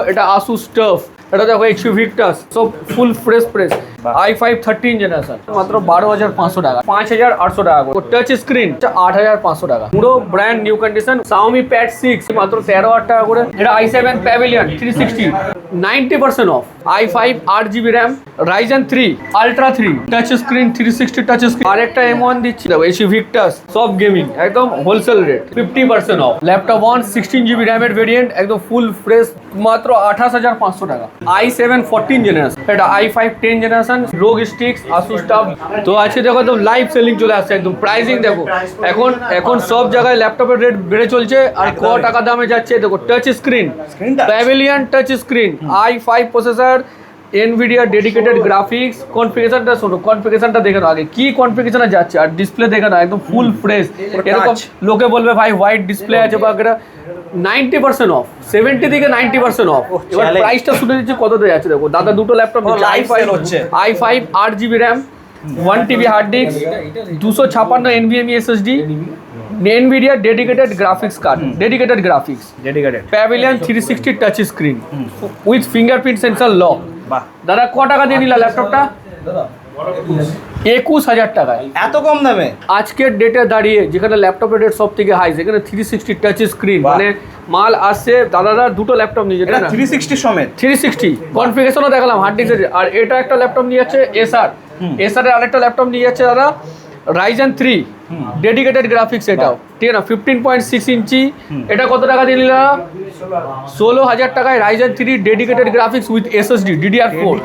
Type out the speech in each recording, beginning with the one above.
এটা Asus TUF, এটা দেখো HP Victus, সব ফুল ফ্রেশ i5 13 জেনারেশন, মাত্র 12,500 টাকা, 5,800 টাকা করে। টাচ স্ক্রিন 8,500 টাকা, পুরো brand new condition. Xiaomi Pad 6 মাত্র 13,000 টাকা করে। এটা i7 Pavilion 360 90% of. i5 8GB RAM, Ryzen 3 Ultra 3 touch screen, 360 touch screen. আরেকটা M1 দিচ্ছি দেখো, HP Victus, সব গেমিং, একদম wholesale rate 50% of. Laptop 16GB RAM এর ভেরিয়েন্ট, একদম ফুল ফ্রেশ, মাত্র 28,500 টাকা। i7 14 জেনারেশন, এটা i5 10 generation, ROG Strix, Asus TUF। তো আজকে দেখো একদম লাইভ সেলিং চলে আসছে, একদম প্রাইসিং দেখো। এখন সব জায়গায় ল্যাপটপের রেট বেড়ে চলছে, আর ক টাকা দামে যাচ্ছে দেখো। Touch screen Pavilion touch screen, i5 processor, NVIDIA dedicated graphics. কনফিগারেশনটা শোনো, কনফিগারেশনটা দেখে নাও আগে কি কনফিগারেশনে যাচ্ছে, আর ডিসপ্লে দেখে নাও একদম ফুল ফ্রেশ। এরকম লোকে বলবে ভাই হোয়াইট ডিসপ্লে আছে বা 90% অফ, 70 থেকে 90% অফ। এবার প্রাইসটা শুনে দিচ্ছি কততে যাচ্ছে দেখো। দাদা দুটো laptop i5 8GB RAM, 1TB hard disk, 256 NVMe SSD, NVIDIA dedicated graphics card, dedicated graphics, Pavilion 360 touch screen with fingerprint sensor lock. দাদা ক টাকা দিয়ে নিলা ল্যাপটপটা? 21,000 টাকায়। এত কম দামে আজকের ডেটে দাঁড়িয়ে, যেখানে ল্যাপটপের রেট সব থেকে হাই, সেখানে 360 টাচ স্ক্রিন মানে মাল আসছে। দাদারা দুটো ল্যাপটপ নিয়ে যেতে, 360 সমেত 360 কনফিগারেশনও দেখালাম হার্ড ডিস্কের। আর এটা একটা ল্যাপটপ নিয়ে যাচ্ছে এসআর এর আরেকটা ল্যাপটপ নিয়ে যাচ্ছে দাদা Ryzen 3 ডেডিকেটেড গ্রাফিক্স, এটাও ঠিক আছে 15.6 ইঞ্চি। এটা কত টাকা দিয়ে নিলা? 16,000 টাকায় Ryzen 3 dedicated graphics with SSD DDR4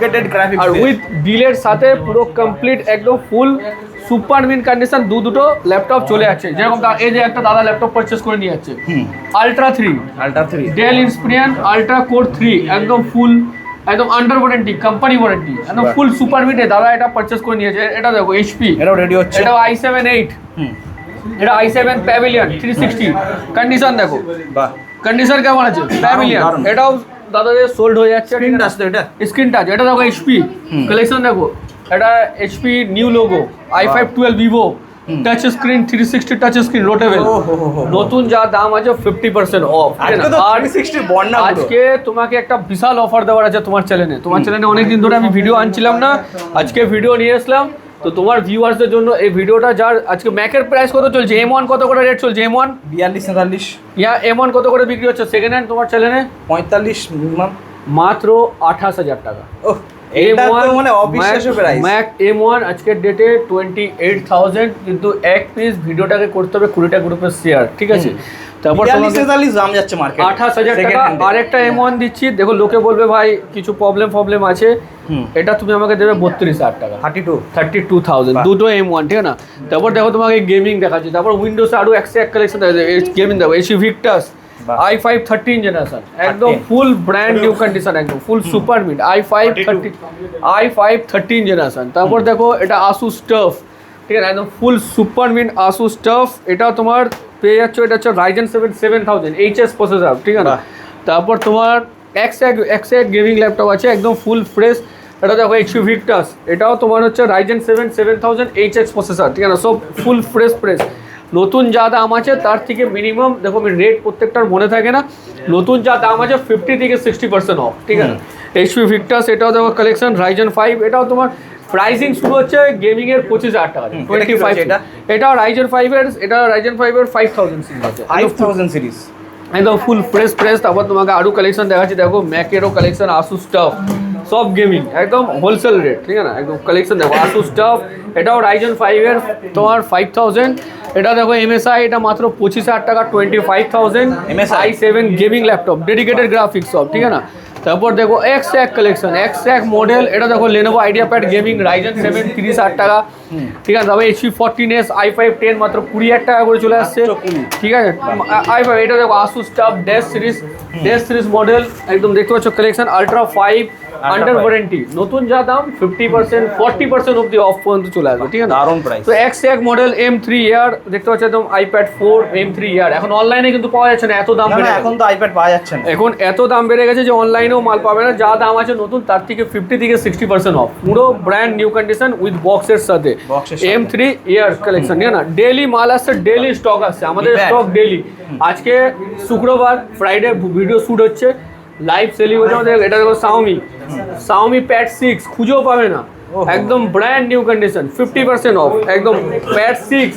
আর উইথ বিলের সাথে পুরো কমপ্লিট একদম ফুল সুপার মিন কন্ডিশন। দুটো ল্যাপটপ চলে যাচ্ছে। যেরকম এই যে একটা দাদা ল্যাপটপ পারচেস করে নিয়ে যাচ্ছে, Ultra 3 Dell Inspiron Ultra Core 3, একদম ফুল, একদম আন্ডার ওয়ারেন্টি, কোম্পানি ওয়ারেন্টি, একদম ফুল সুপার মিটে দাদা এটা পারচেস করে নিয়েছে। এটা দেখো HP, এটাও রেডি হচ্ছে। এটাও i7 8, এটা i7 Pavilion 360 কন্ডিশন দেখো। বাহ, কন্ডিশন কেমন আছে Pavilion? এটাও দাদাদের সোল্ড হয়ে যাচ্ছে। স্ক্রিন টাচ, তো এটা স্ক্রিন টাচ। এটা দেখো HP কালেকশন দেখো, এটা HP new logo, i5 12 Vivo touch screen, 360 touch screen রোটেবল। নতুন যা দাম আছে 50% অফ। আজকে তোমাকে একটা বিশাল অফার দেওয়ার আছে তোমার চ্যানেলে। অনেকদিন ধরে আমি ভিডিও আনছিলাম না, আজকে ভিডিও নিয়ে আসলাম। তো তোমার ভিউয়ার্সদের জন্য এই ভিডিওটা। যার আজকে ম্যাকের প্রাইস কত চলছে, M1 কত করে রেট চলছে? M1 42-43। ইয়া M1 কত করে বিক্রি হচ্ছে সেকেন্ড হ্যান্ড তোমার চ্যানেলে? 45 মিনিমাম, মাত্র 28,000 টাকা। এটা তো মানে অবিশ্বাস্য প্রাইস। ম্যাক M1 আজকের ডেটে 28,000, কিন্তু এক পিস ভিডিওটাকে করতে হবে 20টা গ্রুপে শেয়ার, ঠিক আছে? তারপর 42-43 দাম যাচ্ছে মার্কেট, 28,000 টাকা। আরেকটা M1 দিচ্ছি দেখো, লোকে বলবে ভাই কিছু প্রবলেম আছে, এটা তুমি আমাকে দেবে 32,000 টাকা, 32,000 দুটো M1, ঠিক আছে না? তারপর দেখো তোমাকে গেমিং দেখাচ্ছি। তারপর উইন্ডোজ আরো এক কালেকশন গেমিং দেখো, HP Victus i5 13 জেনারেশন, একদম ফুল ব্র্যান্ড নিউ কন্ডিশন, একদম full super mid i5 13 generation. তারপর দেখো এটা Asus TUF, ঠিক আছে, একদম full super mid Asus TUF। এটাও তোমার পেয়ে যাচ্ছ, এটা হচ্ছে Ryzen 7 7000 HS প্রসেসর, ঠিক আছে। তারপর তোমার এক গেমিং ল্যাপটপ আছে, একদম ফুল ফ্রেশ। এটা দেখো HP Victus, এটাও তোমার হচ্ছে Ryzen 7 7000 HS প্রসেসর, ঠিক আছে, সব ফুল ফ্রেশ। নতুন যা দাম আছে তার থেকে মিনিমাম দেখো, রেট প্রত্যেকটার মনে থাকে না। নতুন যা দাম আছে 50 থেকে 60% অফ, ঠিক আছে। HP Victus, এটাও দেখো কালেকশন Ryzen 5, এটাও তোমার প্রাইসিং শুরু হচ্ছে গেমিং এর 25,000 টাকা, 25। এটাও Ryzen 5 এর, এটা Ryzen 5 এর 5000 সিরিজ আছে, 5000 সিরিজ, একদম ফুল ফ্রেশ। তারপর তোমাকে আরো কালেকশন দেখাচ্ছি দেখো, ম্যাকেরও কালেকশন, Asus TUF, সব গেমিং, একদম হোলসেল রেট, ঠিক আছে না? একদম কালেকশন দেখো Asus TUF, এটাও Ryzen 5 এর তোমার 5000। এটা দেখো MSI, এটা মাত্র 25,000 টাকা, 25,000 i7 gaming laptop, dedicated graphics সব, ঠিক আছে না? তারপর দেখো এক কালেকশন, এক মডেল। এটা দেখো Lenovo IdeaPad গেমিং Ryzen 7 30,000 টাকা, ঠিক আছে। তারপর HP 14s i5 10 মাত্র 20,000 টাকা করে চলে আসছে, ঠিক আছে। i5 এটা দেখো Asus TUF dash series model, একদম দেখতে পাচ্ছ কালেকশন Ultra 5 আন্ডার ওয়ারেন্টি। নতুন যা দাম 50% 40% অব্দি অফ পর্যন্ত চলে আসবে, ঠিক আছে, দারুণ প্রাইস। তো এক মডেল M3 ইয়ার দেখতে পাচ্ছ, একদম iPad 4 M3 ইয়ার। এখন অনলাইনে কিন্তু পাওয়া যাচ্ছে না, এত দাম বেড়ে গেছে। এখন তো iPad পাওয়া যাচ্ছে না, এখন এত দাম বেড়ে গেছে যে অনলাইনেও মাল পাবে না। যা দাম আছে নতুন তার থেকে 50 থেকে 60% অফ, পুরো ব্র্যান্ড নিউ কন্ডিশন উইথ বক্সের সাথে। M3 ইয়ার কালেকশন, ঠিক আছে না? ডেইলি মাল আসছে, ডেইলি স্টক আসছে, আমাদের স্টক ডেইলি। আজকে শুক্রবার, ফ্রাইডে ভিডিও শুট হচ্ছে, লাইভ সেলিং হচ্ছে আমাদের, এটা দেখো Xiaomi Pad 6 খুঁজেও পাবে না, একদম ব্র্যান্ড নিউ কন্ডিশন, 50% অফ, একদম Pad 6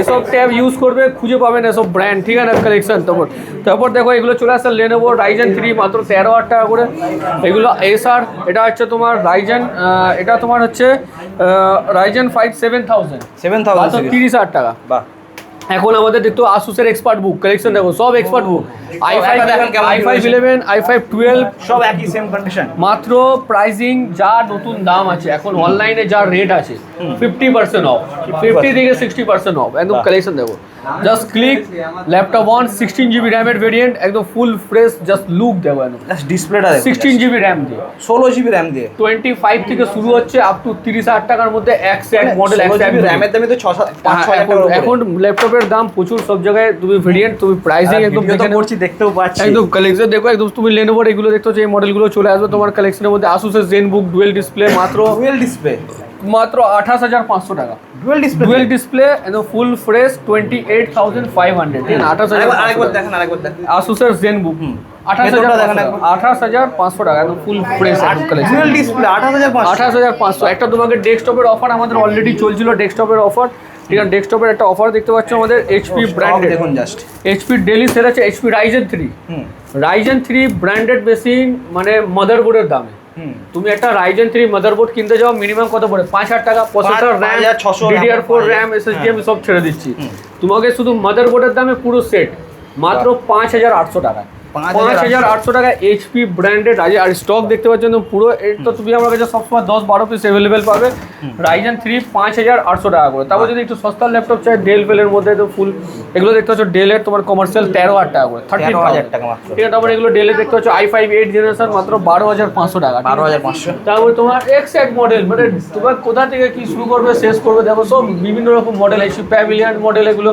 এসব ট্যাব ইউজ করবে খুঁজে পাবে না এসব ব্র্যান্ড, ঠিক আছে কালেকশন। তারপর দেখো এগুলো চলে আসছে Lenovo Ryzen 3 মাত্র 13,000 টাকা করে। এগুলো এসার, এটা হচ্ছে তোমার Ryzen, এটা তোমার হচ্ছে Ryzen 5 7000 মাত্র 30,000 টাকা। বাহ, এখন আমাদের দেখতো আসুসের এক্সপার্ট বুক কালেকশন, দেখো সব এক্সপার্ট বুক, i5 11, i5 12 সব একই সেম কন্ডিশন। মাত্র প্রাইসিং যা নতুন দাম আছে এখন অনলাইনে যা রেট আছে 50% অফ, 50 থেকে 60% অফ, একদম কালেকশন দেখো। Just click, laptop on, 16GB র্যামের ভেরিয়েন্ট, একদম ফুল ফ্রেশ, জাস্ট লুক দেখো একদম। ডিসপ্লেটা দেখো, 16GB র্যাম দিয়ে, 16GB র্যাম দিয়ে 25 থেকে শুরু হচ্ছে আপ টু 30,000 টাকার মধ্যে এক সেট মডেল, এক সেট র্যামের দামে তো 6-7 এখন ল্যাপটপের দাম প্রচুর সব জায়গায়, তুমি ভেরিয়েন্ট, তুমি প্রাইসিং একদম দেখে নাও, করছি, দেখতেও পাচ্ছি একদম কালেকশন দেখো একদম। তুমি Lenovo এগুলো দেখতে হচ্ছে, এই মডেলগুলো চলে আসবে তোমার কালেকশনের মধ্যে। Asus ZenBook ডুয়েল ডিসপ্লে মাত্র ডুয়েল ডিসপ্লে, মাত্র 28,500 টাকা। ডুয়েল ডিসপ্লে, ডুয়েল ডিসপ্লে একদম ফুল ফ্রেশ 28,500, ঠিক আছে, 28,000। আরেকবার দেখেন, আরেকবার দেখেন Asus ZenBook ভেতরটা দেখেন একবার। 28,500 টাকা, একদম full fresh collection. Dual display 28,500। 28,500। একটা তোমাকে ডেস্কটপের অফার আমাদের অলরেডি চলছিল, ডেস্কটপের অফার, ঠিক আছে, ডেস্কটপের একটা অফার দেখতে পাচ্ছ আমাদের HP ব্র্যান্ডেড, দেখুন জাস্ট HP ডেলি সেল আছে HP Ryzen 3, Ryzen 3 branded machine, মানে মাদারবোর্ডের দামে। তুমি একটা Ryzen 3 মাদারবোর্ড কিনতে যাও মিনিমাম কত পড়ে, 5,000 টাকা, processor, RAM, 5,600 DDR4 RAM, SSD আমি সব ছেড়ে দিচ্ছি, তোমাকে শুধু মাদারবোর্ডের দামে পুরো সেট মাত্র 5,800 টাকা। 5,800 টাকা HP ব্র্যান্ডেড আছে। আর স্টক দেখতে পাচ্ছেন তো পুরো, এর তো তুমি আমার কাছে সবসময় 10-12 পিস অ্যাভেলেবেল পাবে। Ryzen 3 5,800 টাকা করে। তারপর যদি একটু সস্তার ল্যাপটপ চাই ডেল ফেলের মধ্যে, তো ফুল এগুলো দেখতে পাচ্ছ ডেলের তোমার কমার্শিয়াল 13,000 টাকা করে, 13,000 টাকা মাত্র, ঠিক আছে। তারপর এগুলো ডেলে দেখতে পাচ্ছ i5 8 জেনারেশন মাত্র 12,500 টাকা, 12,500। তারপর তোমার এক্সাক্ট মডেল, মানে তোমার কোথা থেকে কি শুরু করবে শেষ করবে দেখো, সব বিভিন্ন রকম মডেল, HP প্যাভিলিয়ন মডেল, এগুলো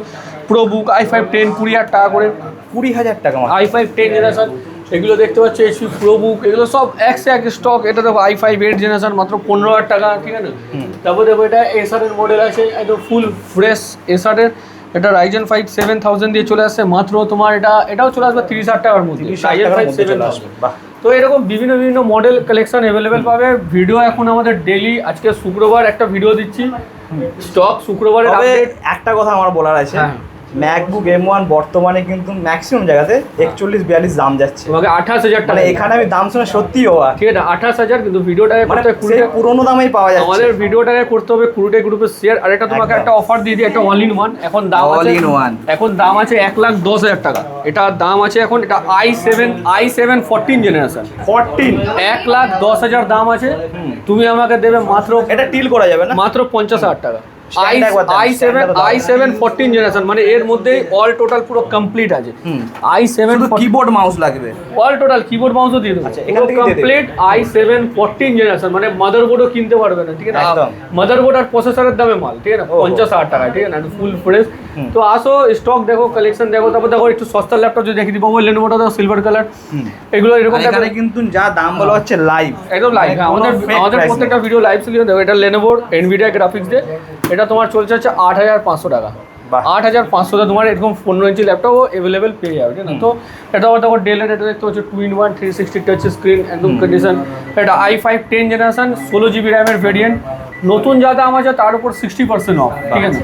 প্রো বুক i5 10 20,000 টাকা করে, 20,000 টাকা মাত্র। i5 10 জেনারেশন এগুলো দেখতে পাচ্ছ, HP প্রো বুক, এগুলো সব এক স্টক। এটা দেখো i5 8 জেনারেশন মাত্র 15,000 টাকা, ঠিক আছে। তারপর দেখো এটা এসার এর মডেল আছে, একদম ফুল ফ্রেশ এসার এর, এটা Ryzen 5 7000 দিয়ে চলে আসছে মাত্র তোমার, এটাও চলে আসবে 30,000 টাকার মধ্যে, Ryzen 5 7000। তো এরকম বিভিন্ন মডেল কালেকশন অ্যাভেলেবেল পাবে। ভিডিও এখন আমাদের ডেইলি, আজকে শুক্রবার একটা ভিডিও দিচ্ছি, স্টক শুক্রবারের আপডেট। একটা কথা আমার বলার আছে, হ্যাঁ, ম্যাকবুক M1 বর্তমানে কিন্তু ম্যাক্সিমাম জায়গাতে 41-42 দাম যাচ্ছে, তোমাকে 28,000 টাকা, মানে এখানে আমি দাম শুনে সত্যি অবাক, ঠিক আছে, 28,000। কিন্তু ভিডিওটাকে মানে করতে সেই পুরোনো দামেই পাওয়া যাচ্ছে। আমাদের ভিডিওটাকে করতে হবে কুড়িটে গ্রুপে শেয়ার। আর এটা তোমাকে একটা অফার দিয়ে দিই, একটা অল ইন ওয়ান, এখন দাম আছে, এখন দাম আছে 1,10,000 টাকা। এটা দাম আছে এখন, এটা i7 14 জেনারেশন 14, 1,10,000 দাম আছে। তুমি আমাকে দেবে মাত্র, এটা টিল করা যাবে না, মাত্র 50,000 টাকা। i7 14 জেনারেশন, মানে এর মধ্যে অল টোটাল পুরো কমপ্লিট আছে। i7 কিবোর্ড মাউস লাগবে, অল টোটাল কিবোর্ড মাউসও দিয়ে দেবো, এখান থেকে কমপ্লিট i7 14 জেনারেশন, মানে মাদারবোর্ডও কিনতে পারবে না, ঠিক আছে, মাদারবোর্ড আর প্রসেসরের দামে মাল, ঠিক আছে, 50,000 টাকা, ঠিক আছে, ফুল ফ্রেশ। তো আসো স্টক দেখো, কালেকশন দেখো। তারপর দেখো একটু সস্তার ল্যাপটপ যদি দেখি দিব, ওই Lenovoটা দেখো সিলভার কালার, এগুলো এরকম এখানে কিন্তু যা দাম বলা হচ্ছে লাইভ, একদম লাইভ। আমাদের প্রত্যেকটা ভিডিও লাইভ ছিল। দেখো এটা Lenovo Nvidia গ্রাফিক্স দিয়ে, এটা তোমার চলছে হচ্ছে 8,500 টাকা। 8,500 তোমার এরকম 15 ইঞ্চি ল্যাপটপ অ্যাভেলেবেল পেয়ে যাবে, ঠিক আছে। তো এটা আবার দেখো ডেলের, এটা দেখতে হচ্ছে 2-in-1 360 টাচ স্ক্রিন, একদম কন্ডিশন। এটা i5 10 জেনারেশন 16GB র্যামের ভেরিয়েন্ট, নতুন যা দাম আছে তার উপর 60% অফ, ঠিক আছে।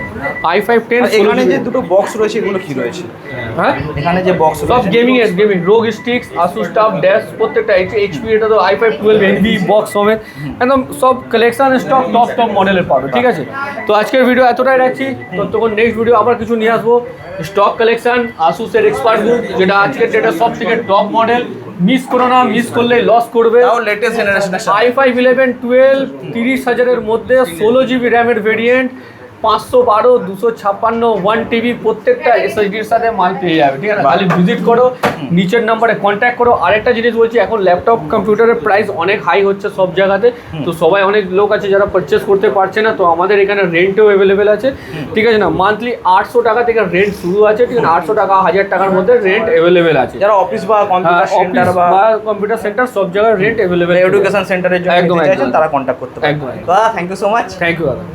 i5 10, এখানে যে দুটো বক্স রয়েছে এগুলো কি রয়েছে? হ্যাঁ, এখানে যে বক্স সব গেমিং রোগ স্টিক্স, Asus TUF ড্যাশ, প্রত্যেকটা HP, এটা তো i5 12 NV বক্স সমেত, একদম সব কালেকশন স্টক টপ মডেলের পাবে, ঠিক আছে। তো আজকের ভিডিও এতটাই রাখছি, তো তখন নেক্সট ভিডিও আবার কিছু নিয়ে আসবো। স্টক কালেকশন, Asus এর এক্সপার্ট বুক, যেটা আজকের ডেটে সব থেকে টপ মডেল, মিস করো না, মিস করলে লস করবে। তাও লেটেস্ট জেনারেশনের i5 11 12 30,000 মধ্যে 16GB র্যামের ভেরিয়েন্ট, 512 256 1 TB, প্রত্যেকটা SSDর সাথে মাল পেয়ে যাবে, ঠিক আছে। খালি ভিজিট করো, নিচের নাম্বারে কন্ট্যাক্ট করো। আরেকটা জিনিস বলছি, এখন ল্যাপটপ কম্পিউটারের প্রাইস অনেক হাই হচ্ছে সব জায়গাতে, তো সবাই, অনেক লোক আছে যারা পারচেস করতে পারছে না, তো আমাদের এখানে রেন্টও অ্যাভেলেবেল আছে, ঠিক আছে না। মান্থলি 800 টাকা থেকে রেন্ট শুরু আছে, ঠিক আছে, 800 টাকা 1000 টাকার মধ্যে রেন্ট অ্যাভেলেবেল আছে। যারা অফিস বা কম্পিউটার সেন্টার বা কম্পিউটার সেন্টার সব জায়গায় রেন্ট অ্যাভেলেবেল, এডুকেশন সেন্টারের জন্য একদম চাইছেন তারা কন্ট্যাক্ট করতে পারেন। একদম। দাদা thank you so much. Thank you দাদা।